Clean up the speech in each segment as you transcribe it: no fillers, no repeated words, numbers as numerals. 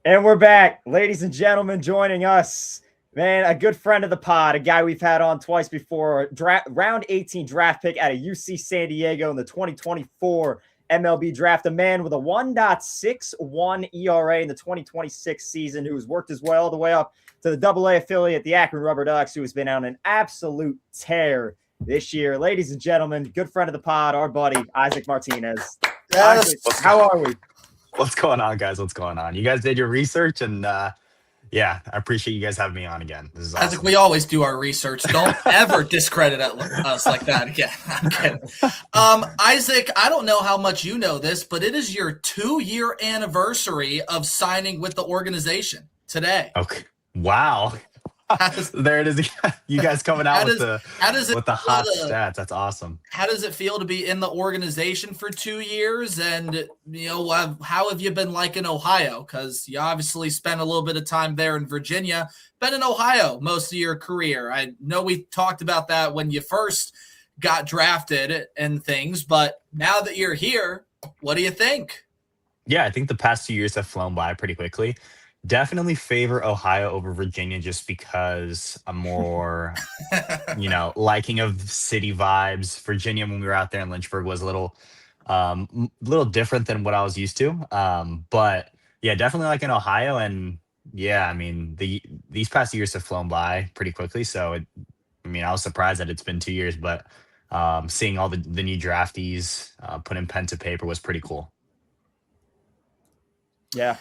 And we're back, ladies and gentlemen, joining us. Man, a good friend of the pod, a guy we've had on twice before, round 18 draft pick out of UC San Diego in the 2024 MLB draft, a man with a 1.61 ERA in the 2026 season, who's worked his way all the way up to the AA affiliate, the Akron Rubberducks, who has been on an absolute tear this year. Ladies and gentlemen, good friend of the pod, our buddy, Izaak Martinez. Yes. Isaac, how are we? What's going on, guys? What's going on? You guys did your research, and yeah, I appreciate you guys having me on again. This is awesome. Isaac, we always do our research. Don't ever discredit us like that again. I'm kidding. Isaac, I don't know how much you know this, but it is your 2-year anniversary of signing with the organization today. Okay. Wow. There it is. You guys coming out with the hot stats. That's awesome. How does it feel to be in the organization for 2 years? And, how have you been liking Ohio? Because you obviously spent a little bit of time there in Virginia, been in Ohio most of your career. I know we talked about that when you first got drafted and things, but now that you're here, what do you think? Yeah, I think the past 2 years have flown by pretty quickly. Definitely favor Ohio over Virginia just because I'm more, liking of city vibes. Virginia, when we were out there in Lynchburg, was a little different than what I was used to. But yeah, definitely like in Ohio. And yeah, I mean, these past years have flown by pretty quickly. So, I was surprised that it's been 2 years, but seeing all the new draftees putting pen to paper was pretty cool. Yeah.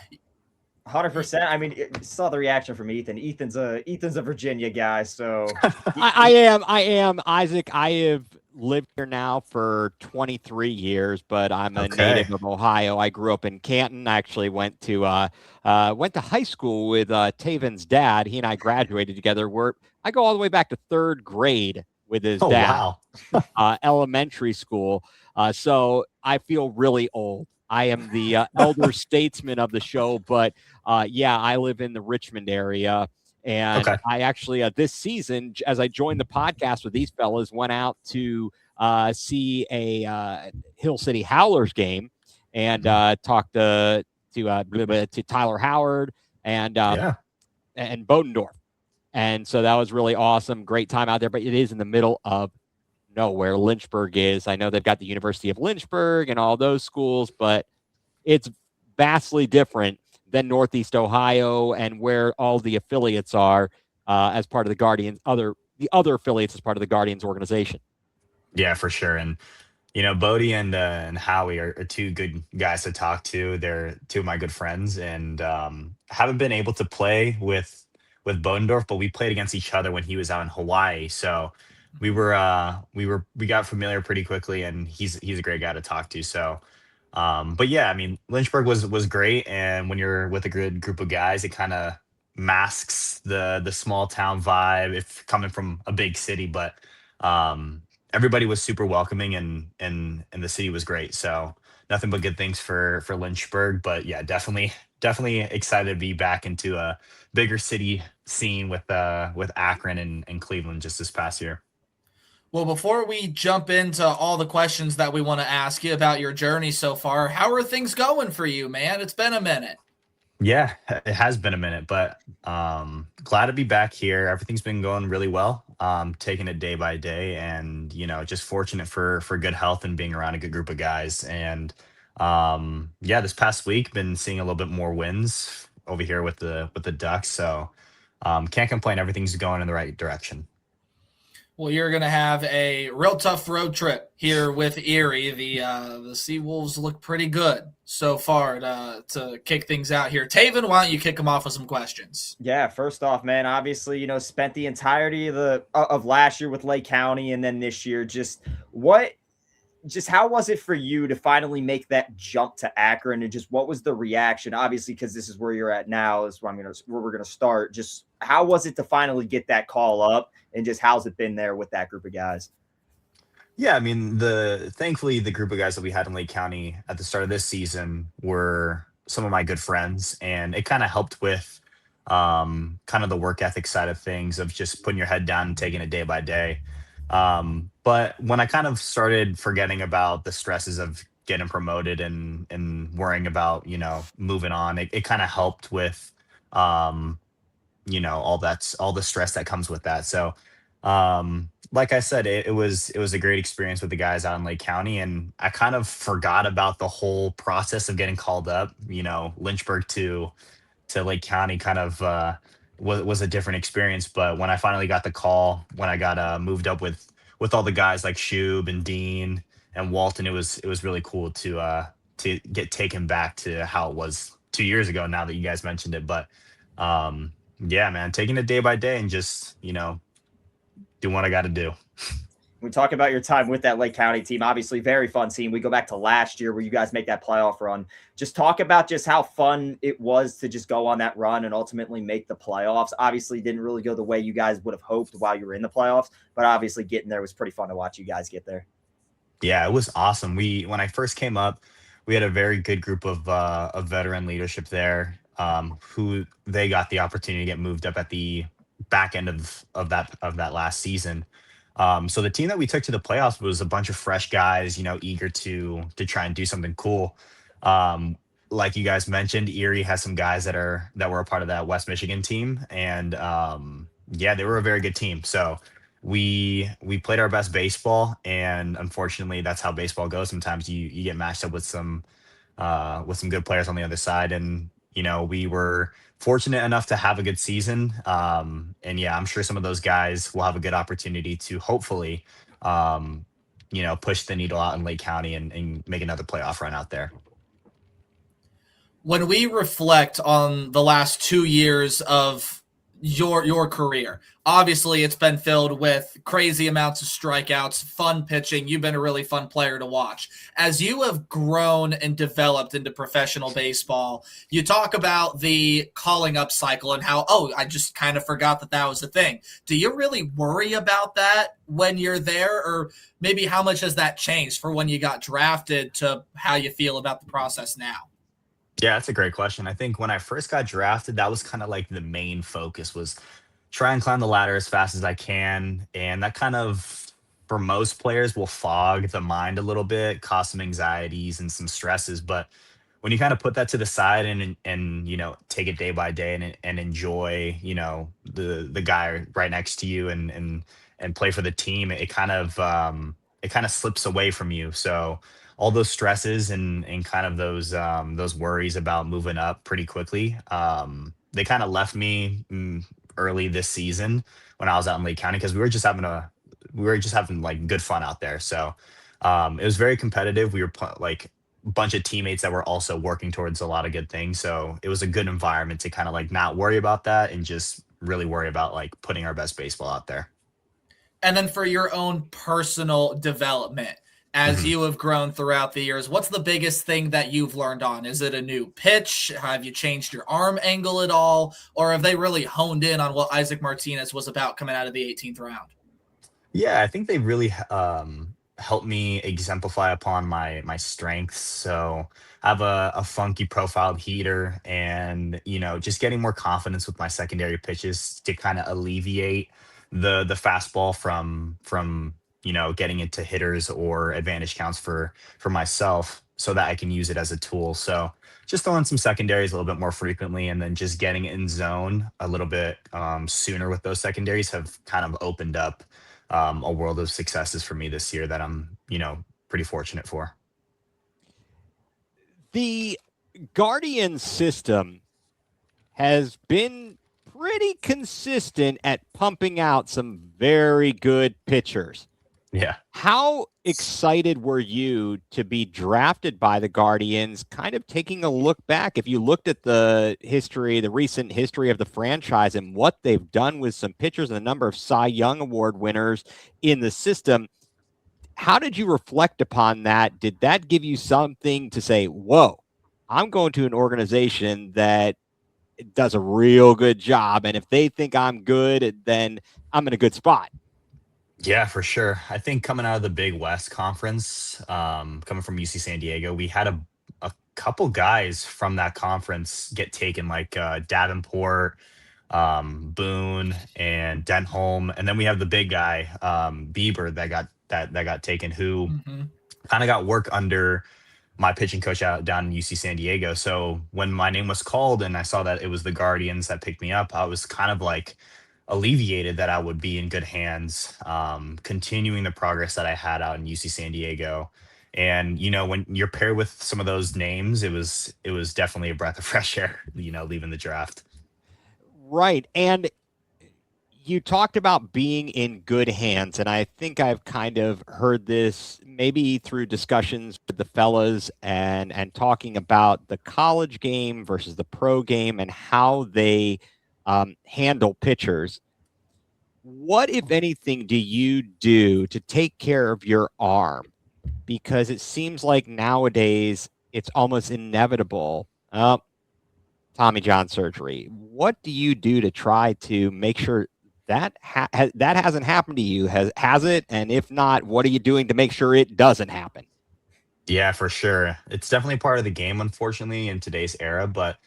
100%. I mean, you saw the reaction from Ethan. Ethan's a Virginia guy, so I am Isaac. I have lived here now for 23 years, but I'm a native of Ohio. I grew up in Canton. I actually went to high school with Taven's dad. He and I graduated together. I go all the way back to 3rd grade with his dad. Wow. Elementary school. So I feel really old. I am the elder statesman of the show, but I live in the Richmond area. And I actually, this season, as I joined the podcast with these fellas, went out to see a Hill City Howlers game and talked to Tyler Howard and Bodendorf. And so that was really awesome. Great time out there, but it is in the middle of nowhere. Lynchburg is. I know they've got the University of Lynchburg and all those schools, but it's vastly different than Northeast Ohio and where all the affiliates are as part of the Guardians, the other affiliates as part of the Guardians organization. Yeah, for sure. And Bodie and Howie are two good guys to talk to. They're two of my good friends, and haven't been able to play with Bodendorf, but we played against each other when he was out in Hawaii. So we got familiar pretty quickly, and he's a great guy to talk to. So, but yeah, I mean, Lynchburg was great, and when you're with a good group of guys, it kind of masks the small town vibe if coming from a big city. But everybody was super welcoming, and the city was great. So nothing but good things for Lynchburg. But yeah, definitely excited to be back into a bigger city scene with Akron and Cleveland just this past year. Well, before we jump into all the questions that we want to ask you about your journey so far, how are things going for you, man? It's been a minute. Yeah, it has been a minute, but glad to be back here. Everything's been going really well. Taking it day by day, and just fortunate for good health and being around a good group of guys. And this past week been seeing a little bit more wins over here with the Ducks. So can't complain. Everything's going in the right direction. Well, you're going to have a real tough road trip here with Erie. The Seawolves look pretty good so far to kick things out here. Taven, why don't you kick them off with some questions? Yeah, first off, man, obviously, spent the entirety of last year with Lake County, and then this year, how was it for you to finally make that jump to Akron, and just what was the reaction? Obviously, because this is where you're at now, is where we're gonna start. Just how was it to finally get that call up, and just how's it been there with that group of guys? Yeah, I mean, thankfully the group of guys that we had in Lake County at the start of this season were some of my good friends, and it kind of helped with kind of the work ethic side of things, of just putting your head down and taking it day by day. But when I kind of started forgetting about the stresses of getting promoted and worrying about, moving on. It kind of helped with, um, all the stress that comes with that. So, like I said, it was a great experience with the guys out in Lake County, and I kind of forgot about the whole process of getting called up. Lynchburg to Lake County kind of was a different experience. But when I finally got the call, when I got moved up with all the guys like Shub and Dean and Walton, it was really cool to get taken back to how it was 2 years ago. Now that you guys mentioned it, but yeah, man, taking it day by day and just doing what I got to do. We talk about your time with that Lake County team. Obviously, very fun team. We go back to last year where you guys make that playoff run. Just talk about just how fun it was to just go on that run and ultimately make the playoffs. Obviously, didn't really go the way you guys would have hoped while you were in the playoffs, but obviously getting there was pretty fun to watch you guys get there. Yeah, it was awesome. When I first came up, we had a very good group of veteran leadership there, who they got the opportunity to get moved up at the back end of that last season. So the team that we took to the playoffs was a bunch of fresh guys, eager to try and do something cool. Um, like you guys mentioned, Erie has some guys that were a part of that West Michigan team, and yeah, they were a very good team. So we played our best baseball, and unfortunately, that's how baseball goes. Sometimes you get matched up with some good players on the other side, and we were fortunate enough to have a good season. And yeah, I'm sure some of those guys will have a good opportunity to hopefully, push the needle out in Lake County and make another playoff run out there. When we reflect on the last 2 years of your career, obviously it's been filled with crazy amounts of strikeouts, fun pitching. You've been a really fun player to watch. As you have grown and developed into professional baseball, you talk about the calling up cycle and how, I just kind of forgot that was a thing. Do you really worry about that when you're there? Or maybe how much has that changed for when you got drafted to how you feel about the process now? Yeah, that's a great question. I think when I first got drafted, that was kind of like the main focus was try and climb the ladder as fast as I can. And that kind of, for most players, will fog the mind a little bit, cause some anxieties and some stresses. But when you kind of put that to the side and take it day by day and enjoy, the guy right next to you and play for the team, it kind of slips away from you. So all those stresses and kind of those worries about moving up pretty quickly, they kind of left me early this season when I was out in Lake County, because we were just having like good fun out there. So it was very competitive. We were like a bunch of teammates that were also working towards a lot of good things. So it was a good environment to kind of like not worry about that and just really worry about like putting our best baseball out there. And then for your own personal development, as Mhm. you have grown throughout the years, what's the biggest thing that you've learned on? Is it a new pitch? Have you changed your arm angle at all? Or have they really honed in on what Izaak Martinez was about coming out of the 18th round? Yeah, I think they really helped me exemplify upon my strengths. So I have a funky profiled heater, and just getting more confidence with my secondary pitches to kind of alleviate the fastball from getting into hitters or advantage counts for myself, so that I can use it as a tool. So just throwing some secondaries a little bit more frequently, and then just getting in zone a little bit sooner with those secondaries have kind of opened up a world of successes for me this year that I'm, pretty fortunate for. The Guardian system has been pretty consistent at pumping out some very good pitchers. Yeah. How excited were you to be drafted by the Guardians, kind of taking a look back? If you looked at the recent history of the franchise and what they've done with some pitchers and the number of Cy Young Award winners in the system, how did you reflect upon that? Did that give you something to say, whoa, I'm going to an organization that does a real good job, and if they think I'm good, then I'm in a good spot? Yeah, for sure. I think coming out of the Big West Conference, coming from UC San Diego, we had a couple guys from that conference get taken, like Davenport, Boone, and Denholm, and then we have the big guy, Bieber, that got taken, who Mm-hmm. kind of got work under my pitching coach out down in UC San Diego. So when my name was called and I saw that it was the Guardians that picked me up, I was kind of like alleviated that I would be in good hands, continuing the progress that I had out in UC San Diego. And when you're paired with some of those names, it was definitely a breath of fresh air, leaving the draft. Right. And you talked about being in good hands, and I think I've kind of heard this maybe through discussions with the fellas and talking about the college game versus the pro game and how they handle pitchers. What, if anything, do you do to take care of your arm? Because it seems like nowadays it's almost inevitable. Tommy John surgery. What do you do to try to make sure that that hasn't happened to you? Has it? And if not, what are you doing to make sure it doesn't happen? Yeah, for sure. It's definitely part of the game, unfortunately, in today's era. But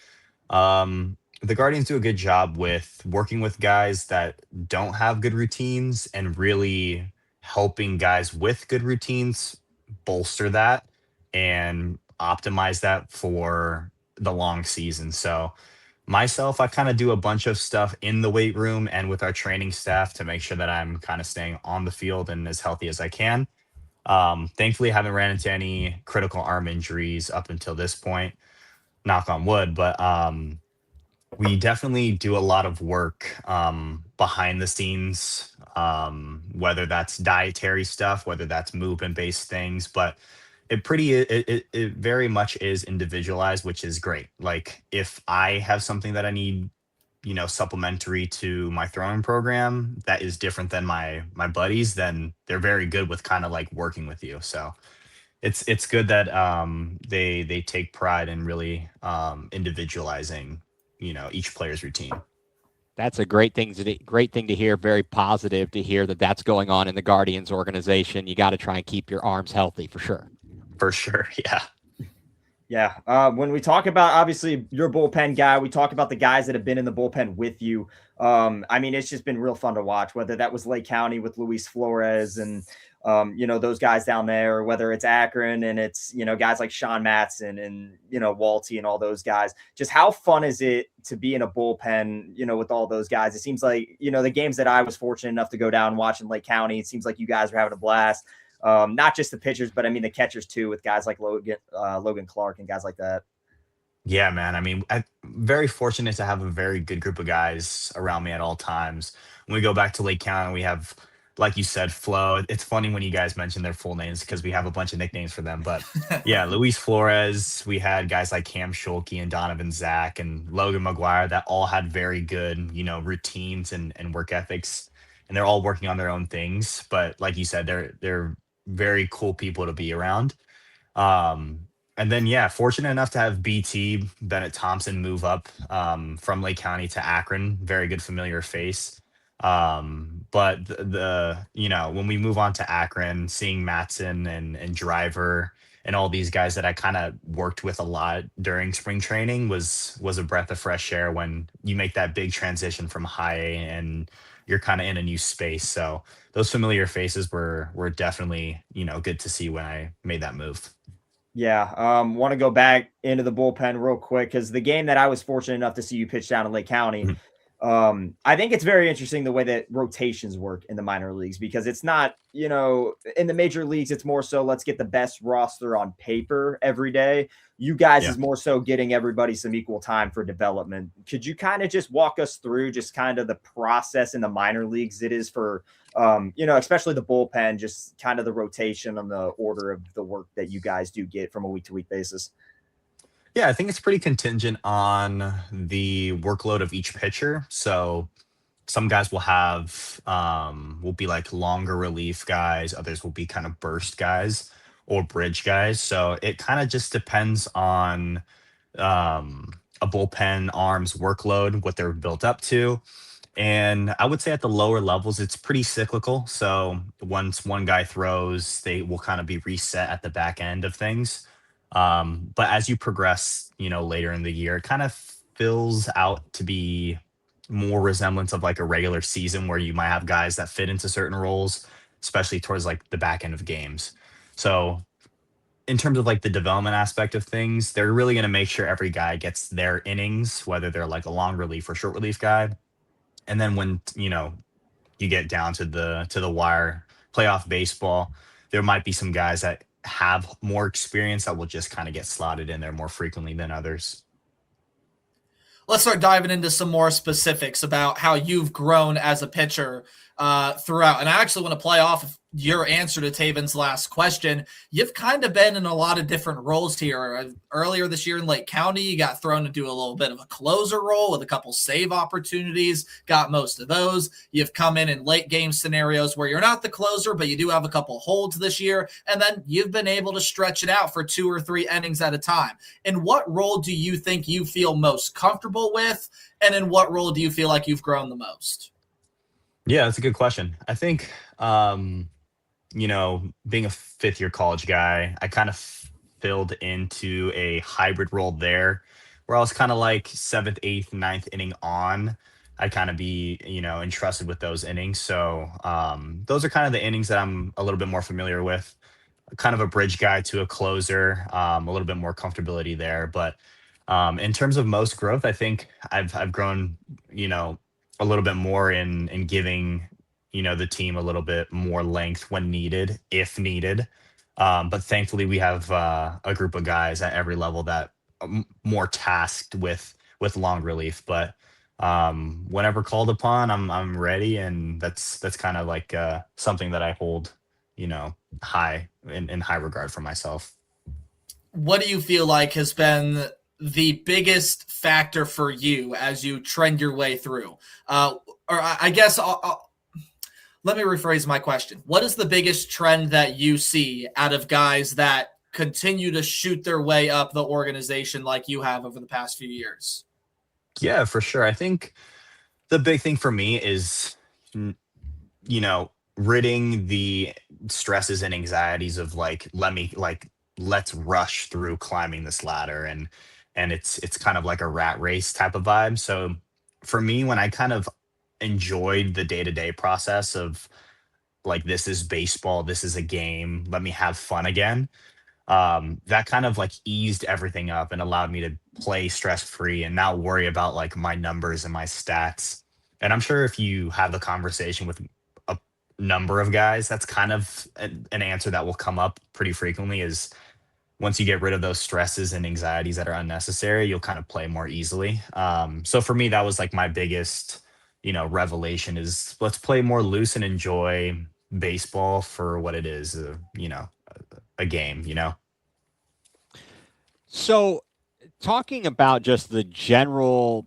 the Guardians do a good job with working with guys that don't have good routines and really helping guys with good routines bolster that and optimize that for the long season. So myself, I kind of do a bunch of stuff in the weight room and with our training staff to make sure that I'm kind of staying on the field and as healthy as I can. Thankfully, I haven't ran into any critical arm injuries up until this point, knock on wood. But we definitely do a lot of work behind the scenes, whether that's dietary stuff, whether that's movement based things. But it very much is individualized, which is great. Like if I have something that I need, supplementary to my throwing program that is different than my buddies, then they're very good with kind of like working with you. So it's good that they take pride in really individualizing, each player's routine. That's a great thing to hear. Very positive to hear that that's going on in the Guardians organization. You got to try and keep your arms healthy for sure. For sure, yeah. Yeah. When we talk about, obviously, your bullpen guy, we talk about the guys that have been in the bullpen with you. I mean, it's just been real fun to watch, whether that was Lake County with Luis Flores and, those guys down there, or whether it's Akron and it's, guys like Sean Matson and, Walty and all those guys. Just how fun is it to be in a bullpen, with all those guys? It seems like, the games that I was fortunate enough to go down and watch in Lake County, it seems like you guys were having a blast. Not just the pitchers, but I mean the catchers too, with guys like Logan Clark and guys like that. Yeah, man. I mean, I'm very fortunate to have a very good group of guys around me at all times. When we go back to Lake County, we have, like you said, Flo. It's funny when you guys mention their full names because we have a bunch of nicknames for them. But yeah, Luis Flores, we had guys like Cam Schulke and Donovan Zach and Logan McGuire that all had very good, routines and work ethics. And they're all working on their own things. But like you said, they're very cool people to be around. Um, and then, yeah, fortunate enough to have BT Bennett Thompson move up from Lake County to Akron. Very good familiar face. But when we move on to Akron, seeing Matson and Driver and all these guys that I kind of worked with a lot during spring training was a breath of fresh air when you make that big transition from high A and you're kind of in a new space. So those familiar faces were definitely, good to see when I made that move. Yeah. Want to go back into the bullpen real quick because the game that I was fortunate enough to see you pitch down in Lake County, I think it's very interesting the way that rotations work in the minor leagues because it's not, in the major leagues, it's more so let's get the best roster on paper every day. You guys is more so getting everybody some equal time for development. Could you kind of just walk us through just kind of the process in the minor leagues it is for, especially the bullpen, just kind of the rotation on the order of the work that you guys do get from a week-to-week basis? Yeah, I think it's pretty contingent on the workload of each pitcher. So some guys will be like longer relief guys, others will be kind of burst guys or bridge guys. So it kind of just depends on a bullpen arm's workload, what they're built up to. And I would say at the lower levels, it's pretty cyclical. So once one guy throws, they will kind of be reset at the back end of things. But as you progress, later in the year, it kind of fills out to be more resemblance of like a regular season where you might have guys that fit into certain roles, especially towards like the back end of games. So in terms of like the development aspect of things, they're really going to make sure every guy gets their innings, whether they're like a long relief or short relief guy. And then when, you get down to the wire, playoff baseball, there might be some guys that have more experience that will just kind of get slotted in there more frequently than others. Let's start diving into some more specifics about how you've grown as a pitcher throughout. And I actually want to play off your answer to Taven's last question. You've kind of been in a lot of different roles here. Earlier this year in Lake County, you got thrown to do a little bit of a closer role with a couple save opportunities, got most of those. You've come in late game scenarios where you're not the closer, but you do have a couple holds this year. And then you've been able to stretch it out for 2 or 3 innings at a time. In what role do you think you feel most comfortable with? And in what role do you feel like you've grown the most? Yeah, that's a good question. I think, being a fifth year college guy, I kind of filled into a hybrid role there where I was kind of like seventh, eighth, ninth inning on. I'd kind of be, entrusted with those innings. So those are kind of the innings that I'm a little bit more familiar with. Kind of a bridge guy to a closer, a little bit more comfortability there. But in terms of most growth, I think I've grown, a little bit more in giving, the team a little bit more length when needed, if needed. But thankfully, we have a group of guys at every level that are more tasked with long relief. But whenever called upon, I'm ready, and that's kind of like something that I hold, high in high regard for myself. What do you feel like has been the biggest factor for you as you trend your way through? Or I guess let me rephrase my question. What is the biggest trend that you see out of guys that continue to shoot their way up the organization like you have over the past few years? Yeah, for sure. I think the big thing for me is, ridding the stresses and anxieties of let's rush through climbing this ladder, and it's kind of like a rat race type of vibe. So for me, when I kind of enjoyed the day-to-day process of like, this is baseball, this is a game, let me have fun again, that kind of like eased everything up and allowed me to play stress free and not worry about like my numbers and my stats. And I'm sure if you have the conversation with a number of guys, that's kind of an answer that will come up pretty frequently, is once you get rid of those stresses and anxieties that are unnecessary, you'll kind of play more easily. So for me, that was like my biggest, revelation, is let's play more loose and enjoy baseball for what it is, a game. So, talking about just the general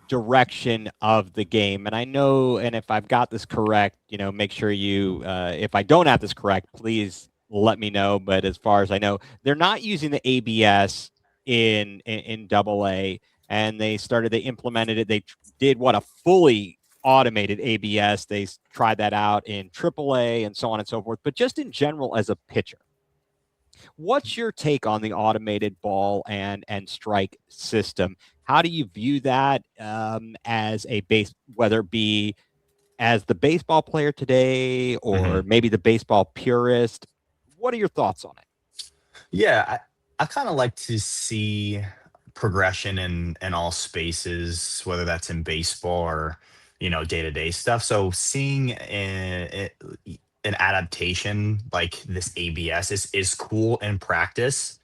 direction of the game, and I know, and if I've got this correct, make sure you, if I don't have this correct, please let me know. But as far as I know, they're not using the ABS in Double A, and they implemented it. They did a fully automated ABS. They tried that out in AAA and so on and so forth. But just in general, as a pitcher, what's your take on the automated ball and strike system? How do you view that as a whether it be as the baseball player today or maybe the baseball purist? What are your thoughts on it? Yeah, I kind of like to see progression in all spaces, whether that's in baseball or, day-to-day stuff. So seeing an adaptation like this ABS is cool in practice.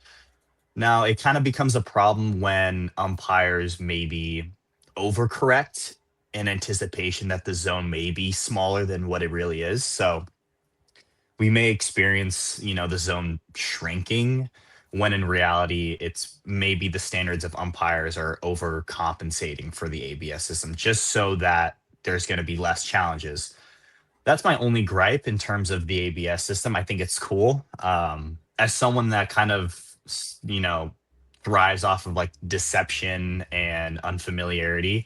Now, it kind of becomes a problem when umpires maybe overcorrect in anticipation that the zone may be smaller than what it really is. So we may experience, the zone shrinking when in reality it's maybe the standards of umpires are overcompensating for the ABS system just so that there's going to be less challenges. That's my only gripe in terms of the ABS system. I think it's cool. As someone that kind of, thrives off of like deception and unfamiliarity,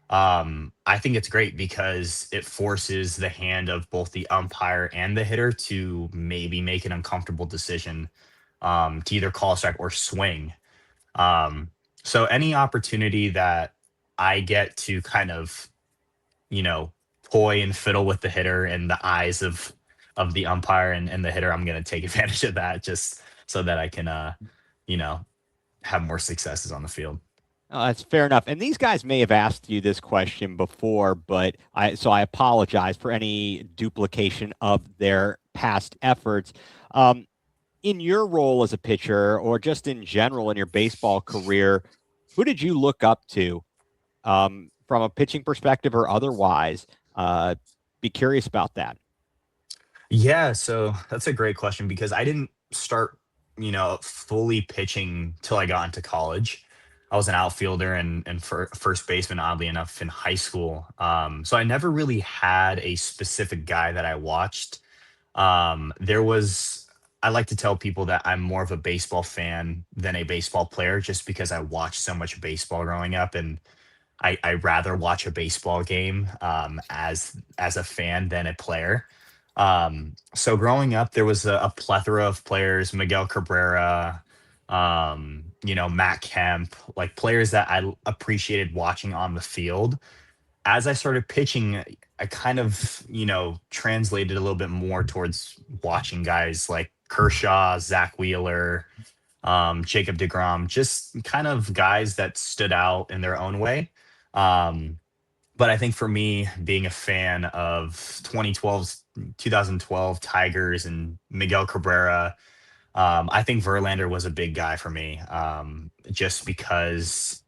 I think it's great because it forces the hand of both the umpire and the hitter to maybe make an uncomfortable decision, to either call a strike or swing. So any opportunity that I get to kind of, toy and fiddle with the hitter and the eyes of the umpire and the hitter, I'm going to take advantage of that just so that I can, you know, have more successes on the field. That's fair enough. And these guys may have asked you this question before, but I apologize for any duplication of their past efforts. In your role as a pitcher, or just in general in your baseball career, who did you look up to from a pitching perspective or otherwise? Be curious about that. Yeah, so that's a great question because I didn't start, fully pitching till I got into college. I was an outfielder and first baseman, oddly enough, in high school. So I never really had a specific guy that I watched. There was, I like to tell people that I'm more of a baseball fan than a baseball player just because I watched so much baseball growing up, and I rather watch a baseball game as a fan than a player. So growing up, there was a plethora of players: Miguel Cabrera, Matt Kemp, like players that I appreciated watching on the field. As I started pitching, I kind of, translated a little bit more towards watching guys like Kershaw, Zach Wheeler, Jacob DeGrom, just kind of guys that stood out in their own way. Um, but I think for me, being a fan of 2012 Tigers and Miguel Cabrera, I think Verlander was a big guy for me, just because,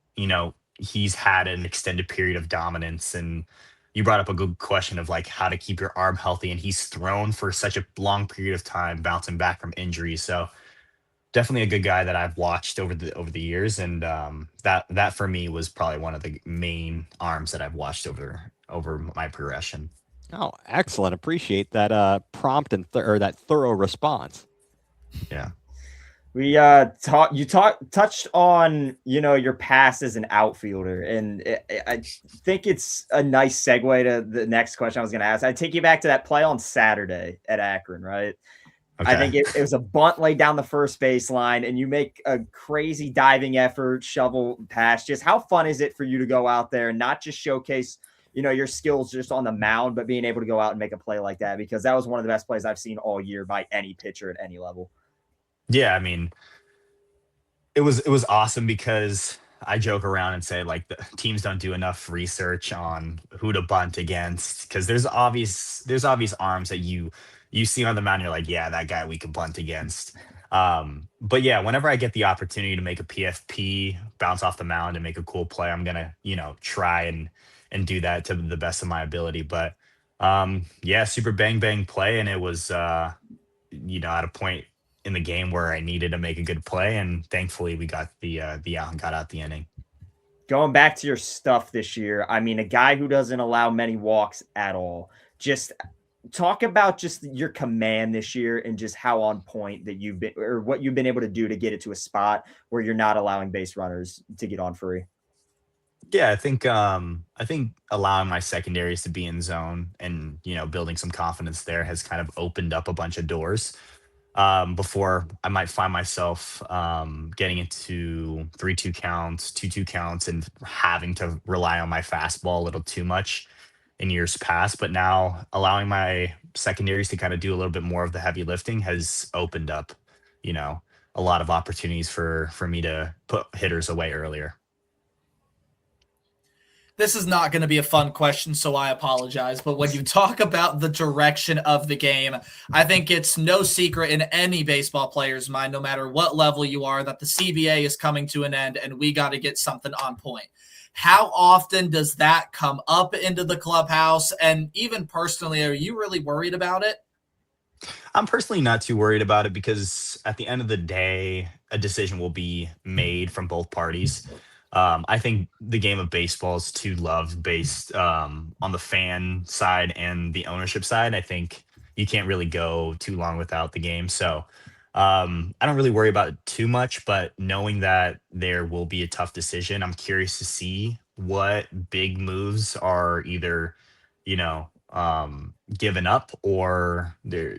he's had an extended period of dominance. And you brought up a good question of like how to keep your arm healthy. And he's thrown for such a long period of time, bouncing back from injuries. So definitely a good guy that I've watched over the years, and that for me was probably one of the main arms that I've watched over my progression. Oh, excellent. Appreciate that prompt and or that thorough response. Yeah. We touched on your past as an outfielder, and I think it's a nice segue to the next question I was going to ask. I take you back to that play on Saturday at Akron, right? Okay. I think it was a bunt laid down the first baseline, and you make a crazy diving effort, shovel pass. Just how fun is it for you to go out there and not just showcase, your skills just on the mound, but being able to go out and make a play like that? Because that was one of the best plays I've seen all year by any pitcher at any level. Yeah, I mean, it was awesome because I joke around and say like the teams don't do enough research on who to bunt against because there's obvious arms that you see on the mound. You're like, yeah, that guy we could bunt against. But yeah, whenever I get the opportunity to make a PFP, bounce off the mound and make a cool play, I'm gonna try and do that to the best of my ability. But yeah, super bang bang play, and it was at a point in the game where I needed to make a good play, and thankfully we got the out and got out the inning. Going back to your stuff this year, I mean, a guy who doesn't allow many walks at all. Just talk about just your command this year and just how on point that you've been, or what you've been able to do to get it to a spot where you're not allowing base runners to get on free. Yeah, I think allowing my secondaries to be in zone and building some confidence there has kind of opened up a bunch of doors. Before I might find myself getting into 3-2 counts, 2-2 counts, and having to rely on my fastball a little too much in years past. But now allowing my secondaries to kind of do a little bit more of the heavy lifting has opened up, you know, a lot of opportunities for me to put hitters away earlier. This is not going to be a fun question, so I apologize. But when you talk about the direction of the game, I think it's no secret in any baseball player's mind, no matter what level you are, that the CBA is coming to an end and we got to get something on point. How often does that come up into the clubhouse? And even personally, are you really worried about it? I'm personally not too worried about it because at the end of the day, a decision will be made from both parties. I think the game of baseball is too loved based on the fan side and the ownership side. I think you can't really go too long without the game. So I don't really worry about it too much, but knowing that there will be a tough decision, I'm curious to see what big moves are either, given up or there,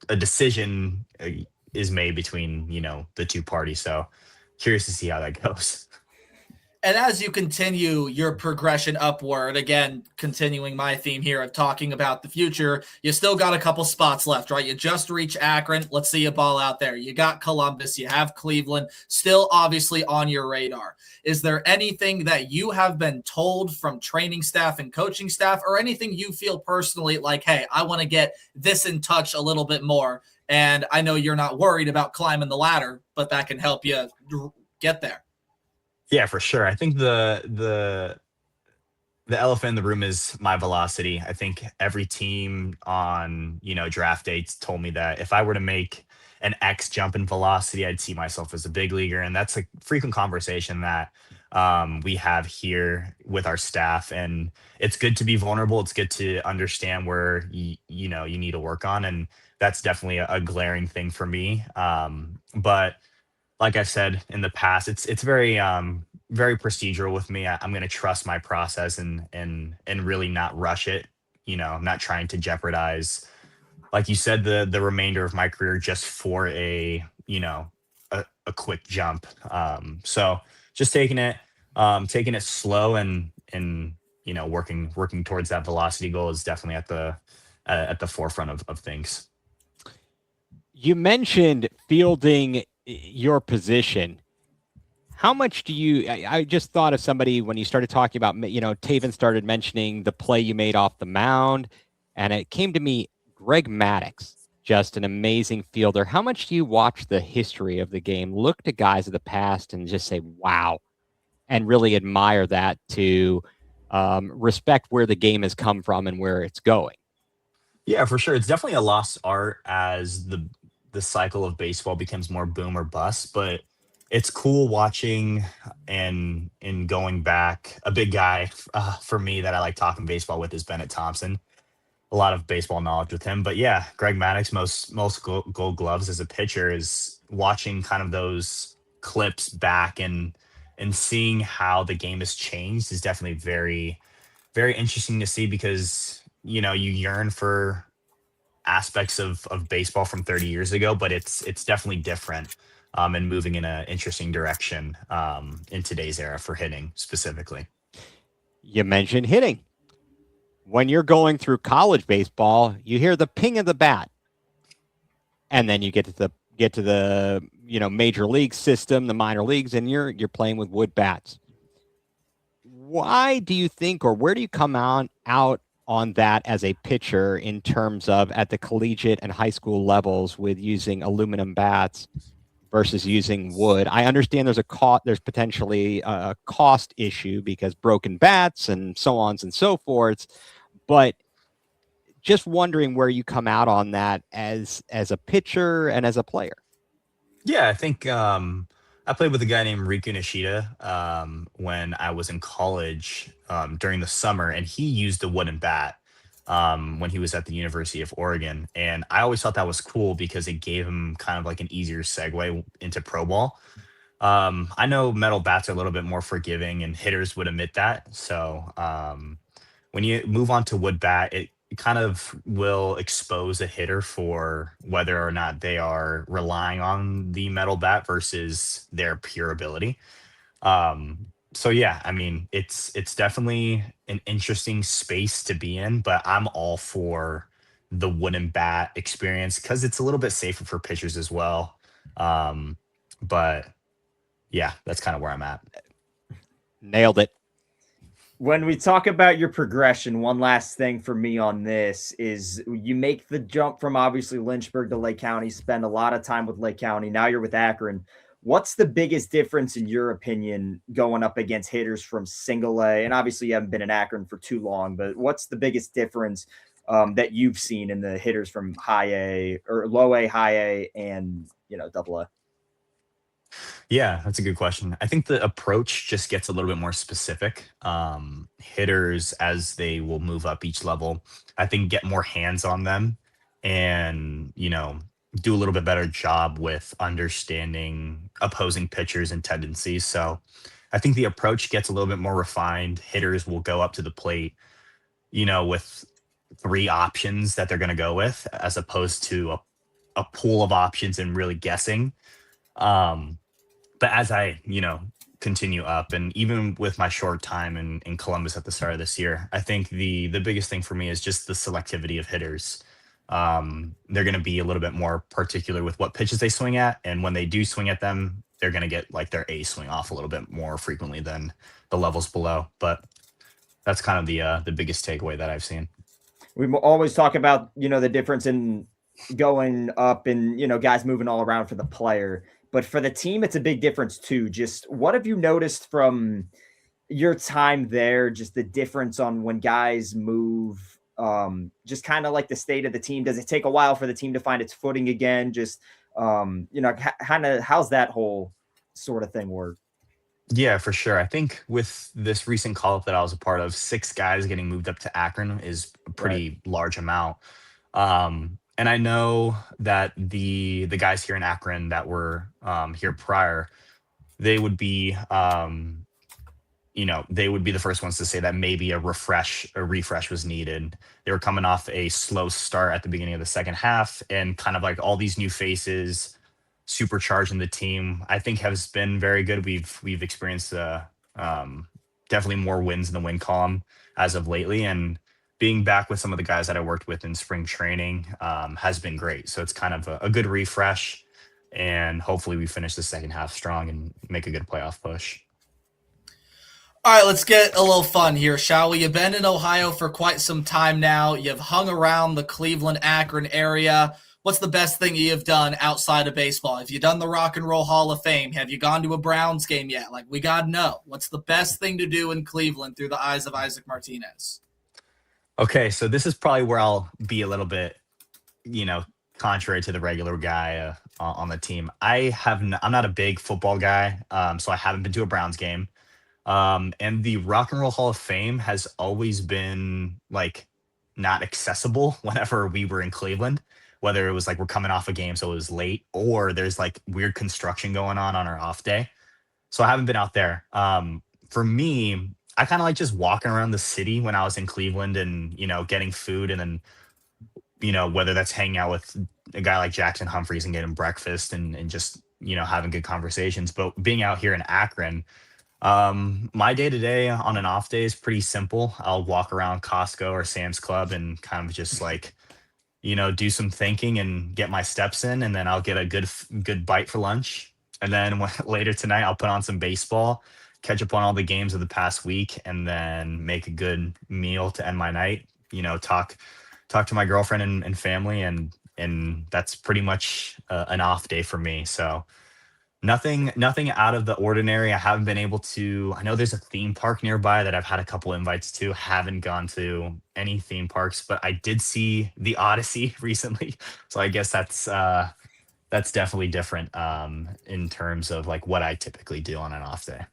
a decision is made between the two parties. So curious to see how that goes. And as you continue your progression upward, again, continuing my theme here of talking about the future, you still got a couple spots left, right? You just reached Akron. Let's see you ball out there. You got Columbus. You have Cleveland, still obviously on your radar. Is there anything that you have been told from training staff and coaching staff, or anything you feel personally like, hey, I want to get this in touch a little bit more? And I know you're not worried about climbing the ladder, but that can help you get there. Yeah, for sure. I think the elephant in the room is my velocity. I think every team on, draft dates told me that if I were to make an X jump in velocity, I'd see myself as a big leaguer. And that's a frequent conversation that we have here with our staff. And it's good to be vulnerable. It's good to understand where you need to work on. And that's definitely a glaring thing for me. But like I said in the past, it's very very procedural with me. I'm going to trust my process and really not rush it. I'm not trying to jeopardize, like you said, the remainder of my career just for a quick jump. So just taking it slow and working towards that velocity goal is definitely at the forefront of things. You mentioned fielding your position. How much do you, I just thought of somebody when you started talking about, Taven started mentioning the play you made off the mound, and it came to me, Greg Maddux, just an amazing fielder. How much do you watch the history of the game, look to guys of the past and just say, wow, and really admire that to respect where the game has come from and where it's going? Yeah, for sure. It's definitely a lost art as the cycle of baseball becomes more boom or bust, but it's cool watching and going back. A big guy for me that I like talking baseball with is Bennett Thompson. A lot of baseball knowledge with him, but yeah, Greg Maddux, most Gold Gloves as a pitcher, is watching kind of those clips back and seeing how the game has changed is definitely very, very interesting to see, because you yearn for aspects of baseball from 30 years ago, but it's definitely different and moving in an interesting direction in today's era for hitting specifically. You mentioned hitting. When you're going through college baseball, you hear the ping of the bat, and then you get to the major league system, the minor leagues, and you're playing with wood bats. Why do you think, or where do you come out on that as a pitcher in terms of at the collegiate and high school levels with using aluminum bats versus using wood? I understand there's potentially a cost issue because broken bats and so on and so forth, but just wondering where you come out on that as a pitcher and as a player. Yeah, I think I played with a guy named Riku Nishida when I was in college during the summer, and he used a wooden bat when he was at the University of Oregon. And I always thought that was cool because it gave him kind of like an easier segue into pro ball. I know metal bats are a little bit more forgiving, and hitters would admit that. So when you move on to wood bat, it kind of will expose a hitter for whether or not they are relying on the metal bat versus their pure ability. So yeah, I mean, it's definitely an interesting space to be in, but I'm all for the wooden bat experience because it's a little bit safer for pitchers as well. But yeah, that's kind of where I'm at. Nailed it. When we talk about your progression, one last thing for me on this is you make the jump from obviously Lynchburg to Lake County, spend a lot of time with Lake County. Now you're with Akron. What's the biggest difference in your opinion going up against hitters from single A? And obviously you haven't been in Akron for too long, but what's the biggest difference that you've seen in the hitters from high A or low A, high A, and double A? Yeah, that's a good question. I think the approach just gets a little bit more specific. Hitters, as they will move up each level, I think get more hands on them and, do a little bit better job with understanding opposing pitchers and tendencies. So I think the approach gets a little bit more refined. Hitters will go up to the plate, with 3 options that they're going to go with, as opposed to a pool of options and really guessing. But as I, continue up. And even with my short time in Columbus at the start of this year, I think the biggest thing for me is just the selectivity of hitters. They're going to be a little bit more particular with what pitches they swing at, and when they do swing at them, they're going to get like their A swing off a little bit more frequently than the levels below. But that's kind of the biggest takeaway that I've seen. We always talk about, the difference in going up and, guys moving all around for the player. But for the team, it's a big difference too. Just what have you noticed from your time there? Just the difference on when guys move, just kind of like the state of the team. Does it take a while for the team to find its footing again? Just, kind of how's that whole sort of thing work? Yeah, for sure. I think with this recent call up that I was a part of, 6 guys getting moved up to Akron is a pretty large amount. And I know that the guys here in Akron that were here prior, they would be they would be the first ones to say that maybe a refresh was needed. They were coming off a slow start at the beginning of the second half, and kind of like all these new faces supercharging the team, I think has been very good. We've experienced definitely more wins in the win column as of lately, and being back with some of the guys that I worked with in spring training has been great. So it's kind of a good refresh, and hopefully we finish the second half strong and make a good playoff push. All right, let's get a little fun here, shall we? You've been in Ohio for quite some time now. You've hung around the Cleveland, Akron area. What's the best thing you've done outside of baseball? Have you done the Rock and Roll Hall of Fame? Have you gone to a Browns game yet? Like, we got to know. What's the best thing to do in Cleveland through the eyes of Izaak Martinez? Okay, so this is probably where I'll be a little bit, contrary to the regular guy on the team. I'm not a big football guy, so I haven't been to a Browns game. And the Rock and Roll Hall of Fame has always been like not accessible whenever we were in Cleveland, whether it was like we're coming off a game, so it was late, or there's like weird construction going on our off day. So I haven't been out there. For me, I kind of like just walking around the city when I was in Cleveland and, getting food, and then, whether that's hanging out with a guy like Jackson Humphreys and getting breakfast and just, having good conversations. But being out here in Akron, my day to day on an off day is pretty simple. I'll walk around Costco or Sam's Club and kind of just like, do some thinking and get my steps in, and then I'll get a good bite for lunch. And then later tonight, I'll put on some baseball, catch up on all the games of the past week, and then make a good meal to end my night. Talk to my girlfriend and family, and that's pretty much an off day for me. So nothing out of the ordinary. I haven't been able to. I know there's a theme park nearby that I've had a couple invites to. Haven't gone to any theme parks, but I did see the Odyssey recently, so I guess that's definitely different in terms of like what I typically do on an off day.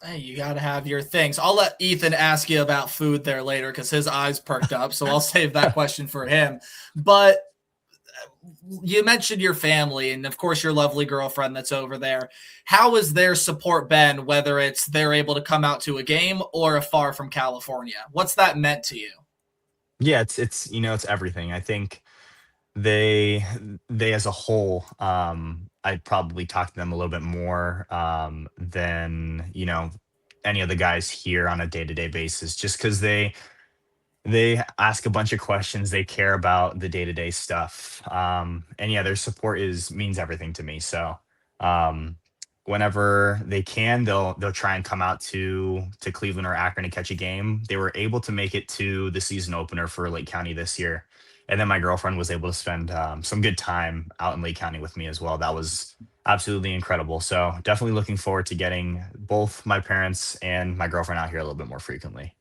Hey, you got to have your things. I'll let Ethan ask you about food there later because his eyes perked up. So I'll save that question for him. But you mentioned your family and, of course, your lovely girlfriend that's over there. How has their support been, whether it's they're able to come out to a game or afar from California? What's that meant to you? Yeah, it's everything. I think they as a whole, I'd probably talk to them a little bit more than any of the guys here on a day-to-day basis, just because they ask a bunch of questions. They care about the day-to-day stuff, and yeah, their support means everything to me. So whenever they can, they'll try and come out to Cleveland or Akron to catch a game. They were able to make it to the season opener for Lake County this year. And then my girlfriend was able to spend some good time out in Lake County with me as well. That was absolutely incredible. So definitely looking forward to getting both my parents and my girlfriend out here a little bit more frequently.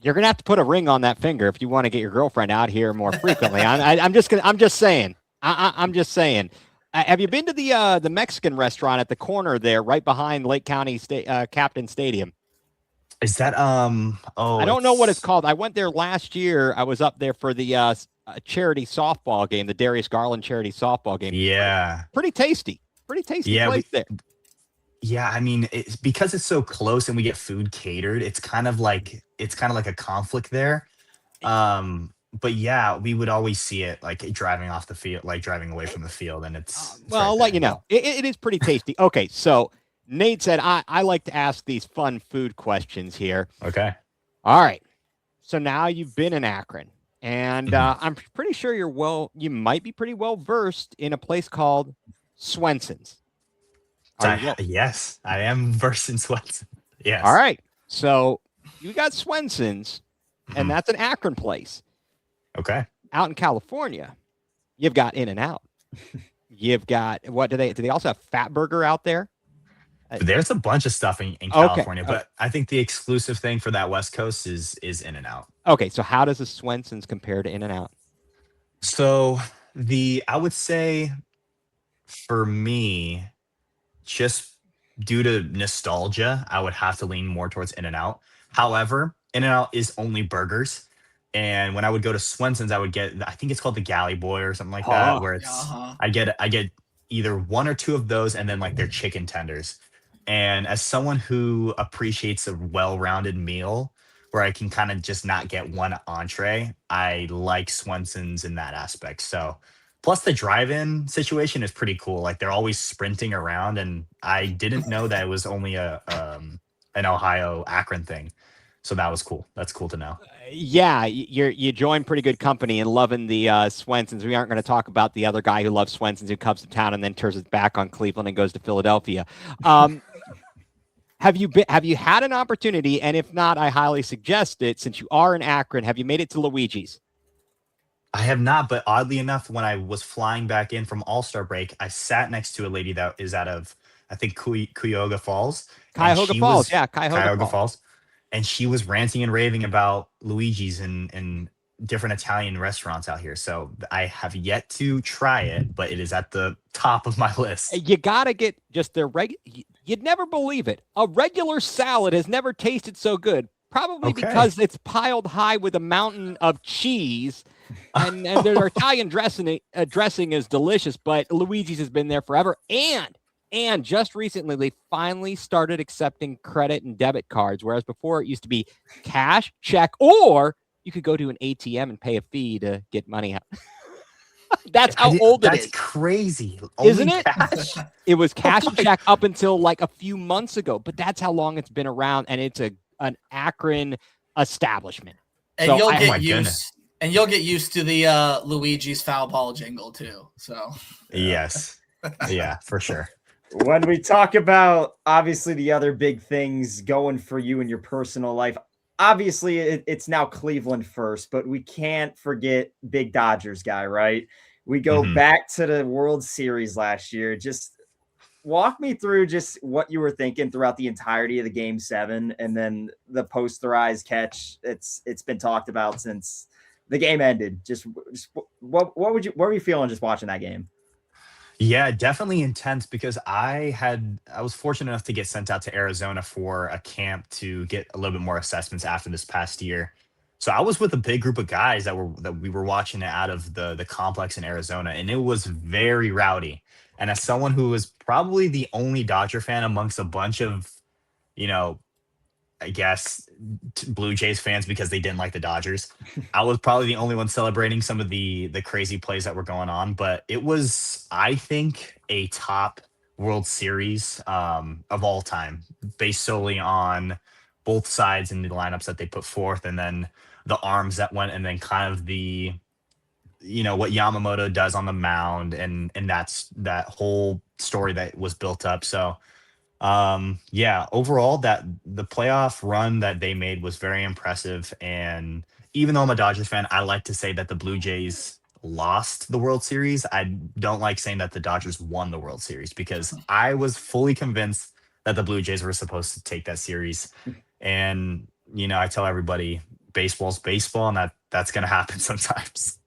You're gonna have to put a ring on that finger if you want to get your girlfriend out here more frequently. I'm just saying. Have you been to the Mexican restaurant at the corner there, right behind Lake County Captain Stadium? Is that I don't know what it's called. I went there last year. I was up there for the charity softball game, the Darius Garland charity softball game. Yeah. Pretty tasty. Yeah, place there. Yeah, I mean, it's because it's so close and we get food catered, it's kind of like a conflict there. But yeah, we would always see it like driving off the field, like driving away from the field, and it's well, I'll let you know. It is pretty tasty. Okay, so Nate said, I like to ask these fun food questions here. Okay. All right. So now you've been in Akron, and Mhm. I'm pretty sure you might be pretty well versed in a place called Swenson's. Are you well? Yes, I am versed in sweats. All Yes. right. So you got Swenson's, and Mhm. that's an Akron place. Okay. Out in California, you've got In-N-Out. You've got, what do they also have Fat Burger out there? There's a bunch of stuff in Okay. California, but I think the exclusive thing for that West Coast is In-N-Out. Okay. So how does the Swenson's compare to In-N-Out? So I would say for me, just due to nostalgia, I would have to lean more towards In-N-Out. However, In-N-Out is only burgers. And when I would go to Swenson's, I would get, I think it's called the Galley Boy or something like that, Oh, where it's Uh-huh. I get either one or two of those and then like their chicken tenders. And as someone who appreciates a well-rounded meal where I can kind of just not get one entree, I like Swenson's in that aspect. So plus the drive-in situation is pretty cool. Like they're always sprinting around, and I didn't know that it was only a an Ohio Akron thing. So that was cool. That's cool to know. Yeah, you join pretty good company and loving the Swensons. We aren't going to talk about the other guy who loves Swensons, who comes to town and then turns his back on Cleveland and goes to Philadelphia. Have you had an opportunity? And if not, I highly suggest it. Since you are in Akron, have you made it to Luigi's? I have not, but oddly enough, when I was flying back in from All-Star break, I sat next to a lady that is out of, I think, Cuyahoga Falls, and Cuyahoga she Falls, was yeah, Cuyahoga Cuyahoga Falls. Falls, and she was ranting and raving about Luigi's and different Italian restaurants out here. So I have yet to try it, but it is at the top of my list. You gotta get just their You'd never believe it. A regular salad has never tasted so good. Probably Okay. because it's piled high with a mountain of cheese, and their Italian dressing is delicious. But Luigi's has been there forever, and just recently they finally started accepting credit and debit cards, whereas before it used to be cash, check, or you could go to an ATM and pay a fee to get money out. That's how old it That's is. crazy. Isn't Only it? cash? It was cash Oh and my- check up until like a few months ago, but that's how long it's been around, and it's an Akron establishment. And So you'll my get goodness. used to the Luigi's foul ball jingle too. So Yes. Yeah, for sure. when we talk about obviously the other big things going for you in your personal life, obviously it's now Cleveland first, but we can't forget big Dodgers guy, right? We go Mhm. back to the World Series last year. Just walk me through just what you were thinking throughout the entirety of the Game 7, and then the posterized catch. It's been talked about since the game ended. Just what were you feeling just watching that game? Yeah, definitely intense because I was fortunate enough to get sent out to Arizona for a camp to get a little bit more assessments after this past year. So I was with a big group of guys that we were watching it out of the complex in Arizona, and it was very rowdy. And as someone who was probably the only Dodger fan amongst a bunch of, you know, I guess Blue Jays fans because they didn't like the Dodgers. I was probably the only one celebrating some of the crazy plays that were going on, but it was, I think, a top World Series of all time, based solely on both sides and the lineups that they put forth, and then the arms that went, and then kind of the what Yamamoto does on the mound, and that's that whole story that was built up. So yeah, overall that the playoff run that they made was very impressive. And even though I'm a Dodgers fan, I like to say that the Blue Jays lost the World Series. I don't like saying that the Dodgers won the World Series because I was fully convinced that the Blue Jays were supposed to take that series. And I tell everybody baseball's baseball, and that's going to happen sometimes.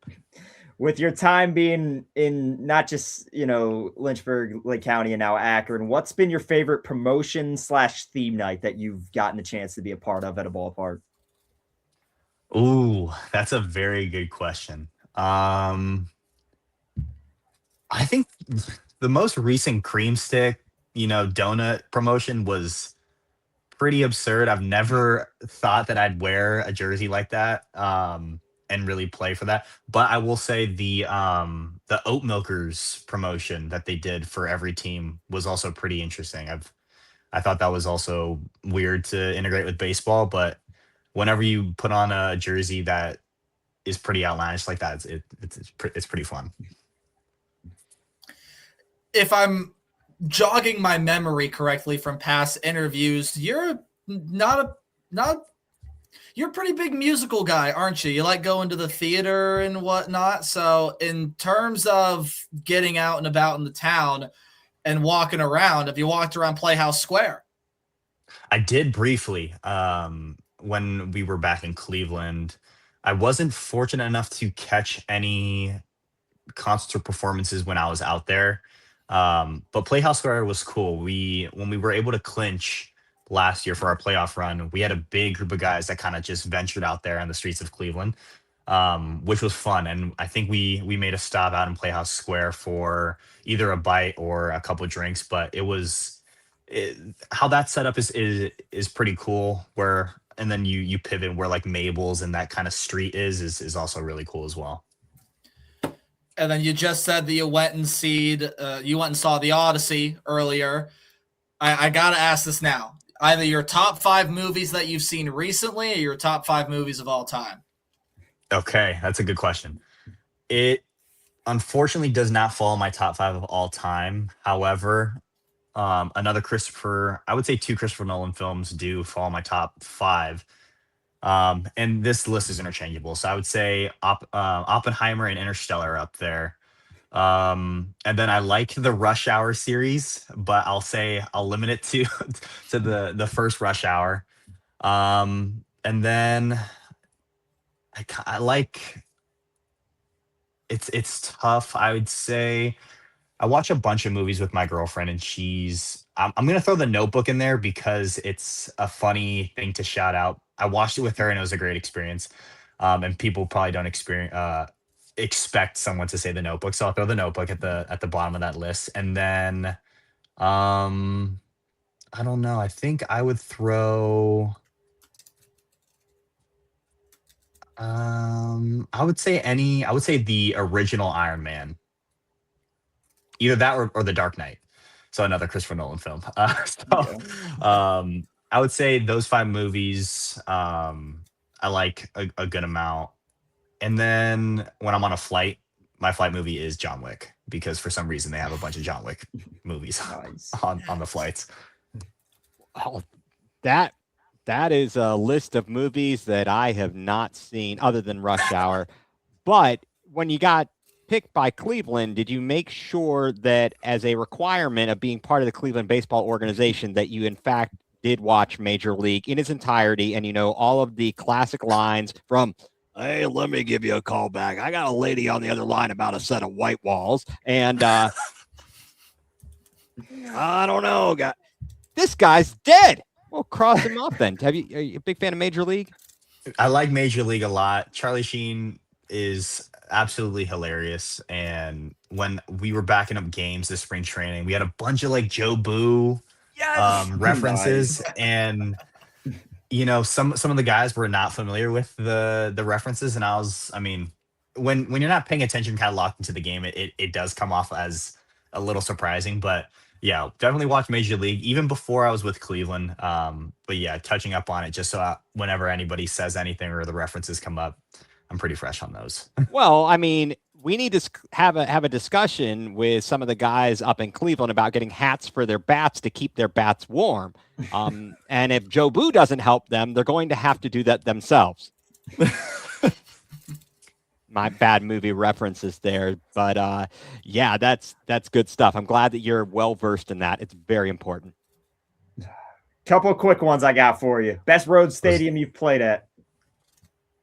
With your time being in not just, Lynchburg, Lake County, and now Akron, what's been your favorite promotion/theme night that you've gotten a chance to be a part of at a ballpark? Ooh, that's a very good question. I think the most recent cream stick, donut promotion was pretty absurd. I've never thought that I'd wear a jersey like that and really play for that. But I will say the Oat Milkers promotion that they did for every team was also pretty interesting. I thought that was also weird to integrate with baseball, but whenever you put on a jersey that is pretty outlandish like that, it's pretty fun. If I'm jogging my memory correctly from past interviews, you're not you're a pretty big musical guy, aren't you? You like going to the theater and whatnot. So in terms of getting out and about in the town and walking around, have you walked around Playhouse Square? I did briefly when we were back in Cleveland. I wasn't fortunate enough to catch any concert performances when I was out there. But Playhouse Square was cool. When we were able to clinch last year for our playoff run, we had a big group of guys that kind of just ventured out there on the streets of Cleveland, which was fun. And I think we made a stop out in Playhouse Square for either a bite or a couple of drinks. But how that setup is pretty cool. Where and then you pivot where like Mabel's and that kind of street is also really cool as well. And then you just said that you went and saw the Odyssey earlier. I gotta ask this now. Either your top 5 movies that you've seen recently or your top 5 movies of all time. Okay, that's a good question. It unfortunately does not fall in my top 5 of all time. However, I would say 2 Christopher Nolan films do fall in my top 5. And this list is interchangeable. So I would say Oppenheimer and Interstellar up there. And then I like the Rush Hour series, but I'll limit it to to the first Rush Hour. And then I like it's tough. I would say I watch a bunch of movies with my girlfriend, and I'm gonna throw The Notebook in there because it's a funny thing to shout out. I watched it with her, and it was a great experience. And people probably don't expect someone to say The Notebook, so I'll throw The Notebook at the bottom of that list. And then, I don't know. I think I would throw. I would say the original Iron Man, either that or The Dark Knight. So another Christopher Nolan film. I would say those 5 movies. I like a good amount. And then when I'm on a flight, my flight movie is John Wick because for some reason they have a bunch of John Wick movies Nice. on the flights. Oh, that is a list of movies that I have not seen other than Rush Hour. But when you got picked by Cleveland, did you make sure that as a requirement of being part of the Cleveland baseball organization that you in fact did watch Major League in its entirety and you know all of the classic lines from "Hey, let me give you a call back. I got a lady on the other line about a set of white walls." And I don't know, this guy's dead. Well, cross him off then. Are you a big fan of Major League? I like Major League a lot. Charlie Sheen is absolutely hilarious. And when we were backing up games this spring training, we had a bunch of like Joe Boo references. Nice. And you know, some of the guys were not familiar with the references. And when you're not paying attention, kind of locked into the game, it does come off as a little surprising. But yeah, definitely watch Major League even before I was with Cleveland. But yeah, touching up on it just so whenever anybody says anything or the references come up, I'm pretty fresh on those. Well, I mean, we need to have a discussion with some of the guys up in Cleveland about getting hats for their bats to keep their bats warm. And if Joe Boo doesn't help them, they're going to have to do that themselves. My bad movie references there, but yeah, that's good stuff. I'm glad that you're well versed in that. It's very important. Couple of quick ones I got for you. Best road stadium you've played at?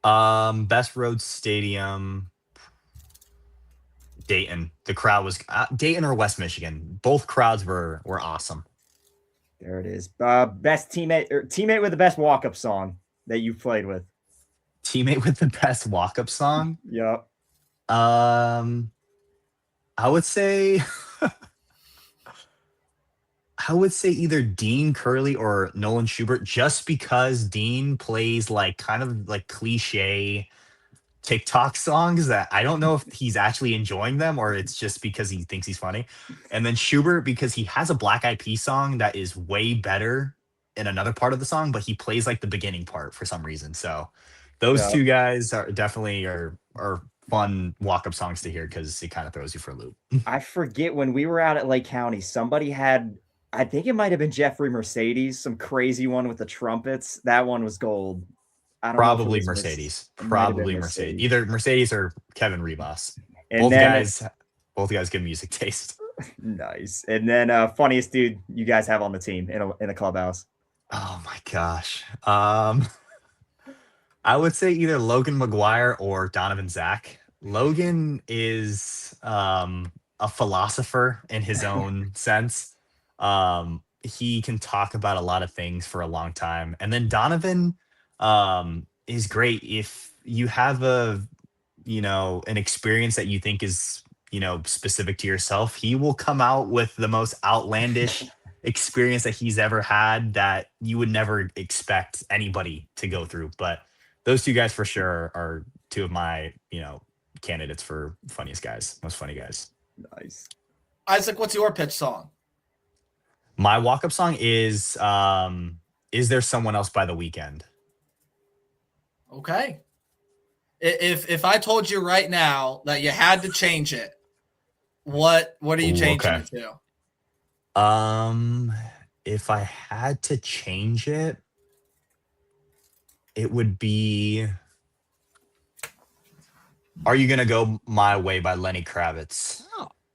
Best road stadium, Dayton. The crowd was Dayton or West Michigan. Both crowds were awesome. There it is. Best teammate with the best walk-up song that you've played with? Teammate with the best walk-up song? Yep. I would say either Dean Curley or Nolan Schubert, just because Dean plays like kind of like cliche TikTok songs that I don't know if he's actually enjoying them or it's just because he thinks he's funny. And then Schubert because he has a Black Eyed Peas song that is way better in another part of the song, but he plays like the beginning part for some reason. So those Yeah. two guys are definitely are fun walk up songs to hear because it kind of throws you for a loop. I forget when we were out at Lake County, somebody had, I think it might have been Jeffrey Mercedes, some crazy one with the trumpets. That one was gold. I don't know if it Probably was Mercedes. It might have been Probably Mercedes. Either Mercedes or Kevin Rebus. And Both then guys good music taste. nice. And then funniest dude you guys have on the team in a clubhouse. Oh my gosh. I would say either Logan McGuire or Donovan Zach. Logan is a philosopher in his own sense. He can talk about a lot of things for a long time. And then Donovan is great if you have an experience that you think is, specific to yourself. He will come out with the most outlandish experience that he's ever had that you would never expect anybody to go through. But those two guys for sure are two of my, candidates for funniest guys, most funny guys. Nice. Izaak, what's your pitch song? My walk-up song is There Someone Else by The Weekend. Okay. If I told you right now that you had to change it, what are you changing it to? If I had to change it, it would be Are You Gonna Go My Way by Lenny Kravitz.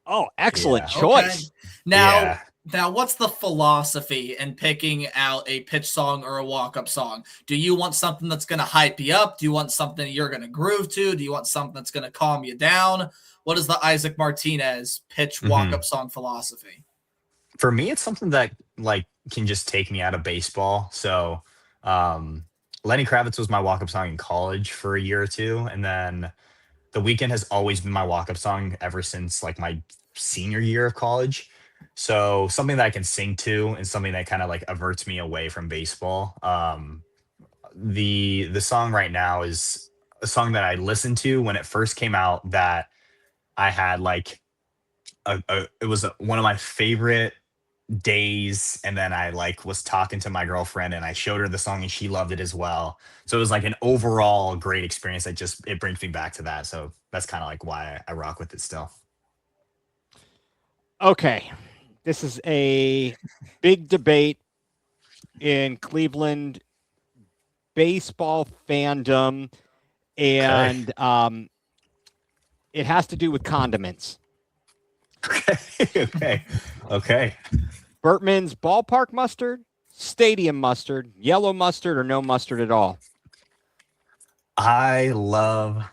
Oh, excellent Yeah. choice. Okay. Now, what's the philosophy in picking out a pitch song or a walk-up song? Do you want something that's going to hype you up? Do you want something you're going to groove to? Do you want something that's going to calm you down? What is the Izaak Martinez pitch walk-up song philosophy? For me, it's something that can just take me out of baseball. So Lenny Kravitz was my walk-up song in college for a year or two. And then The Weeknd has always been my walk-up song ever since my senior year of college. So something that I can sing to and something that kind of averts me away from baseball. The song right now is a song that I listened to when it first came out that I had it was one of my favorite days, and then I was talking to my girlfriend and I showed her the song and she loved it as well. So it was an overall great experience that it brings me back to that. So that's kind of why I rock with it still. Okay. This is a big debate in Cleveland baseball fandom, and it has to do with condiments. Okay. Bertman's ballpark mustard, stadium mustard, yellow mustard, or no mustard at all? I love.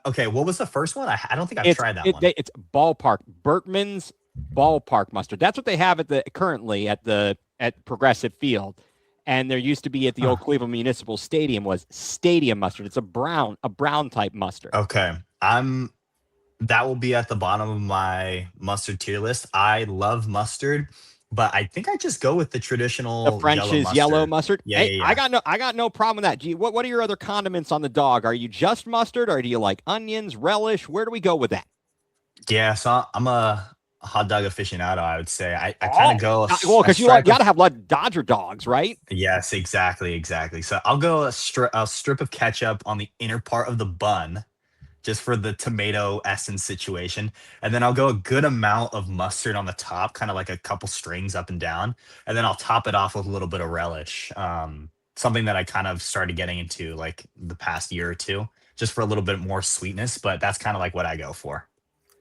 Okay, what was the first one? I don't think I've tried that one. It's ballpark. Bertman's ballpark mustard. That's what they have currently at Progressive Field, and there used to be at the old Cleveland Municipal Stadium was stadium mustard. It's a brown type mustard. Okay, that will be at the bottom of my mustard tier list. I love mustard, but I think I just go with the traditional. The French's yellow mustard. Yeah, hey, yeah. I got no problem with that. What are your other condiments on the dog? Are you just mustard, or do you like onions, relish? Where do we go with that? Yeah, so I'm a hot dog aficionado. I would say I kind of go. Well, because you got to have like Dodger dogs, right? Yes, exactly. So I'll go a strip of ketchup on the inner part of the bun, just for the tomato essence situation. And then I'll go a good amount of mustard on the top, kind of like a couple strings up and down. And then I'll top it off with a little bit of relish. Something that I kind of started getting into the past year or two, just for a little bit more sweetness. But that's kind of what I go for.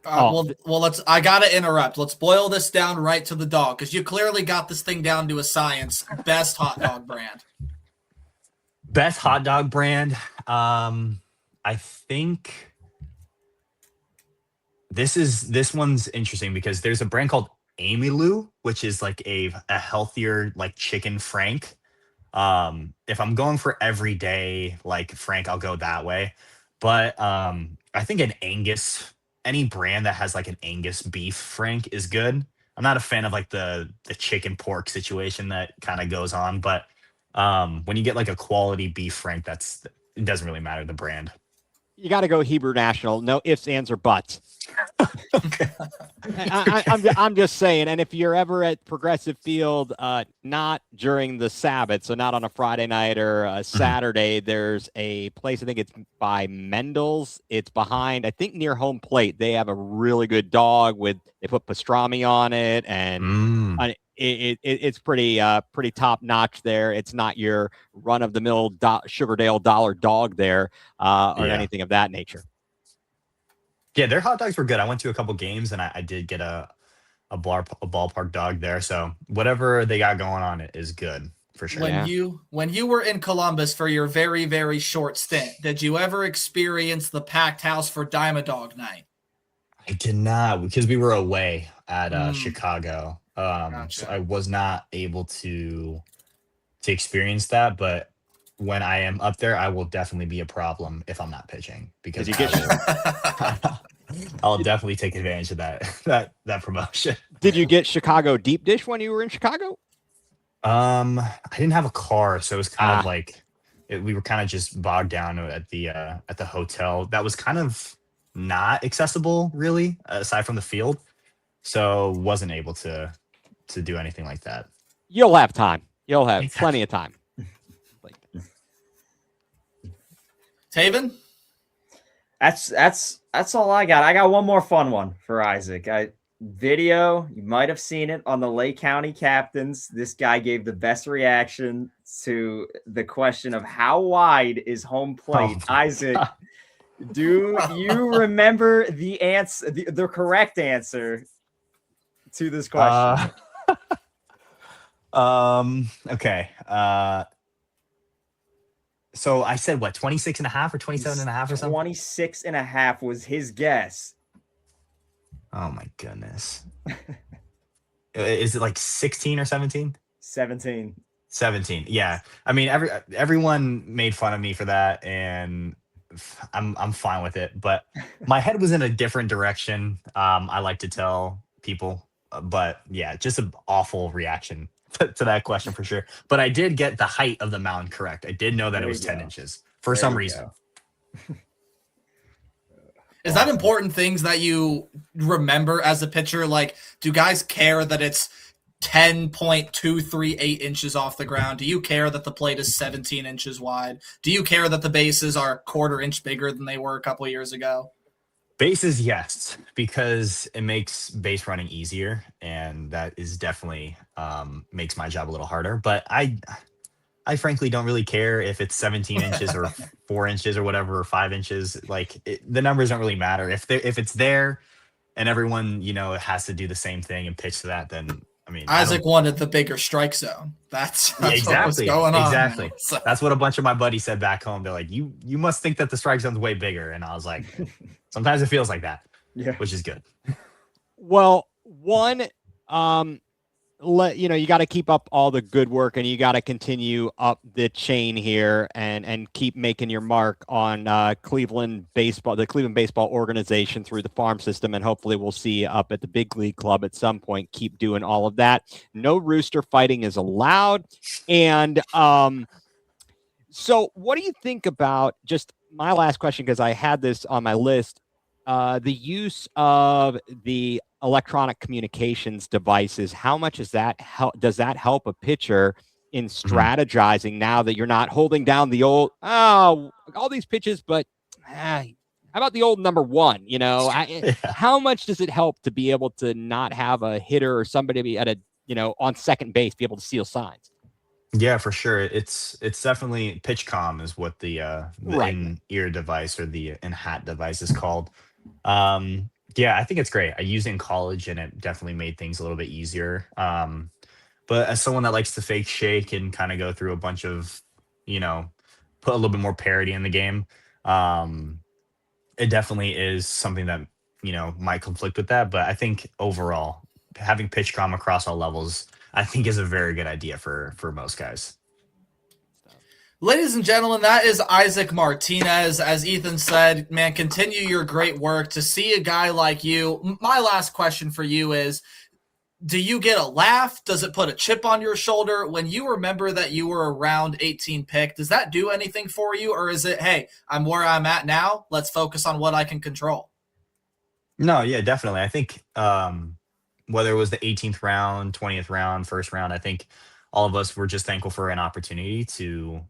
Well, I got to interrupt. Let's boil this down right to the dog, because you clearly got this thing down to a science. Best hot dog brand. Best hot dog brand. I think this one's interesting because there's a brand called Amy Lou, which is a healthier chicken frank. If I'm going for everyday frank, I'll go that way. But I think an Angus, any brand that has an Angus beef frank is good. I'm not a fan of the chicken pork situation that kind of goes on, but when you get a quality beef frank, it doesn't really matter the brand. You got to go Hebrew National. No ifs, ands, or buts. Okay. I'm just saying. And if you're ever at Progressive Field, not during the Sabbath, so not on a Friday night or a Saturday, there's a place, I think it's by Mendel's. It's behind, I think, near home plate. They have a really good dog they put pastrami on it, and it's pretty top notch there. It's not your run of the mill Sugardale dollar dog there or anything of that nature. Yeah, their hot dogs were good. I went to a couple games and I did get a ballpark dog there. So whatever they got going on it is good for sure. When you were in Columbus for your very, very short stint, did you ever experience the packed house for Dime Dog Night? I did not, because we were away at Chicago. So I was not able to experience that, but when I am up there, I will definitely be a problem if I'm not pitching, because I'll definitely take advantage of that promotion. Did you get Chicago deep dish when you were in Chicago? I didn't have a car, so it was kind of like we were kind of just bogged down at the hotel. That was kind of not accessible, really, aside from the field. So wasn't able to do anything like that. You'll have time. You'll have plenty of time. Taven? That's all I got. I got one more fun one for Izaak. Video, you might have seen it on the Lake County Captains. This guy gave the best reaction to the question of how wide is home plate. Izaak, do you remember the answer, the correct answer to this question? Okay. So I said what, 26 and a half or 27 and a half or something? 26 and a half was his guess. Oh my goodness. Is it like 16 or 17? 17. 17. Yeah. I mean, everyone made fun of me for that, and I'm fine with it, but my head was in a different direction. I like to tell people, but yeah, just an awful reaction to that question for sure. But I did get the height of the mound correct. I did know that it was 10 inches for some reason. Is that important things that you remember as a pitcher? Like, do guys care that it's 10.238 inches off the ground? Do you care that the plate is 17 inches wide? Do you care that the bases are a quarter inch bigger than they were a couple of years ago? Bases, yes, because it makes base running easier, and that is definitely makes my job a little harder. But I frankly don't really care if it's 17 inches or 4 inches or whatever, or 5 inches. Like, the numbers don't really matter. If it's there and everyone, has to do the same thing and pitch to that, then I mean, Izaak wanted the bigger strike zone. That's exactly what was going on. Exactly. So. That's what a bunch of my buddies said back home. They're like, you must think that the strike zone's way bigger. And I was like, sometimes it feels like that, which is good. Well, one, you got to keep up all the good work, and you got to continue up the chain here and keep making your mark on Cleveland baseball, the Cleveland baseball organization through the farm system. And hopefully we'll see you up at the big league club at some point. Keep doing all of that. No rooster fighting is allowed. And so what do you think about, just my last question, because I had this on my list, the use of the electronic communications devices? How much does that help a pitcher in strategizing now that you're not holding down the old, all these pitches, but how about the old number one? How much does it help to be able to not have a hitter or somebody be at on second base, be able to steal signs? Yeah, for sure. It's definitely PitchCom is what the in-ear device or the in-hat device is called. Yeah, I think it's great. I used it in college, and it definitely made things a little bit easier. But as someone that likes to fake shake and kind of go through a bunch of, put a little bit more parity in the game, it definitely is something that, might conflict with that. But I think overall, having PitchCom across all levels, I think is a very good idea for most guys. Ladies and gentlemen, that is Izaak Martinez. As Ethan said, man, continue your great work. To see a guy like you, my last question for you is, do you get a laugh? Does it put a chip on your shoulder when you remember that you were a round 18 pick? Does that do anything for you? Or is it, hey, I'm where I'm at now. Let's focus on what I can control? No, yeah, definitely. I think whether it was the 18th round, 20th round, first round, I think all of us were just thankful for an opportunity to,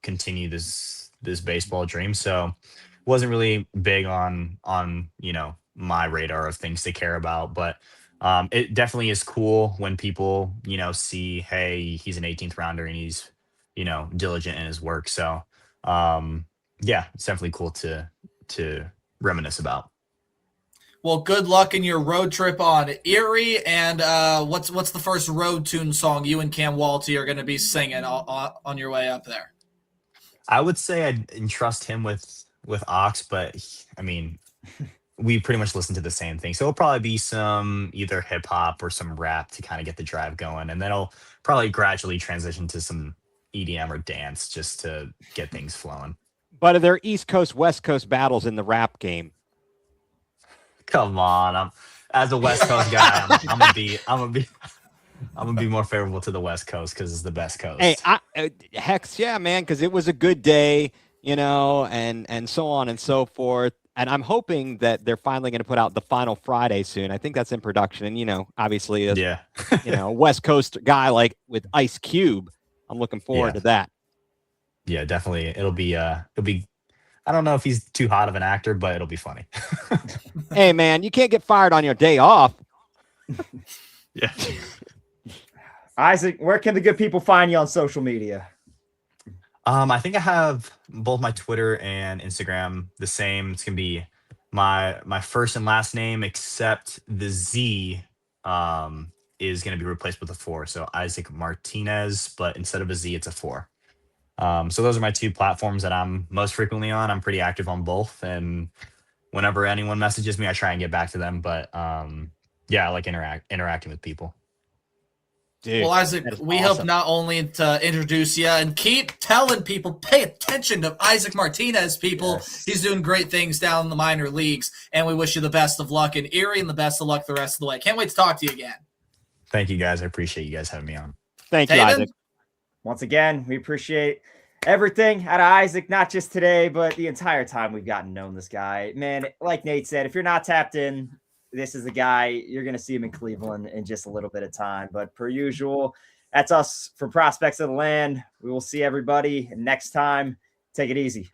continue this baseball dream. So wasn't really big on my radar of things to care about, but it definitely is cool when people see, hey, he's an 18th rounder and he's diligent in his work. So yeah, it's definitely cool to reminisce about. Well, good luck in your road trip on Erie. And what's the first road tune song you and Cam Walty are going to be singing on your way up there? I would say I'd entrust him with Ox, but I mean, we pretty much listen to the same thing. So it'll probably be some either hip hop or some rap to kind of get the drive going. And then it'll probably gradually transition to some EDM or dance just to get things flowing. But are there East Coast, West Coast battles in the rap game? Come on. As a West Coast guy, I'm gonna be more favorable to the West Coast because it's the best coast. Hey, Hex, yeah, man, because it was a good day, and so on and so forth. And I'm hoping that they're finally going to put out the final Friday soon. I think that's in production. And, obviously, as, yeah, a West Coast guy like with Ice Cube, I'm looking forward to that. Yeah, definitely. It'll be, I don't know if he's too hot of an actor, but it'll be funny. Hey, man, you can't get fired on your day off. Yeah. Isaac, where can the good people find you on social media? I think I have both my Twitter and Instagram the same. It's gonna be my first and last name, except the Z is gonna be replaced with a 4. So Izaak Martinez, but instead of a Z, it's a 4. So those are my two platforms that I'm most frequently on. I'm pretty active on both, and whenever anyone messages me, I try and get back to them. But yeah, I like interacting with people. Dude, well, Isaac, we hope not only to introduce you and keep telling people, pay attention to Izaak Martinez, people. Yes. He's doing great things down in the minor leagues, and we wish you the best of luck in Erie and the best of luck the rest of the way. Can't wait to talk to you again. Thank you, guys. I appreciate you guys having me on. Thank you, Taven? Isaac. Once again, we appreciate everything out of Isaac, not just today, but the entire time we've gotten known this guy. Man, like Nate said, if you're not tapped in, this is the guy. You're going to see him in Cleveland in just a little bit of time. But per usual, that's us from Prospects of the Land. We will see everybody next time. Take it easy.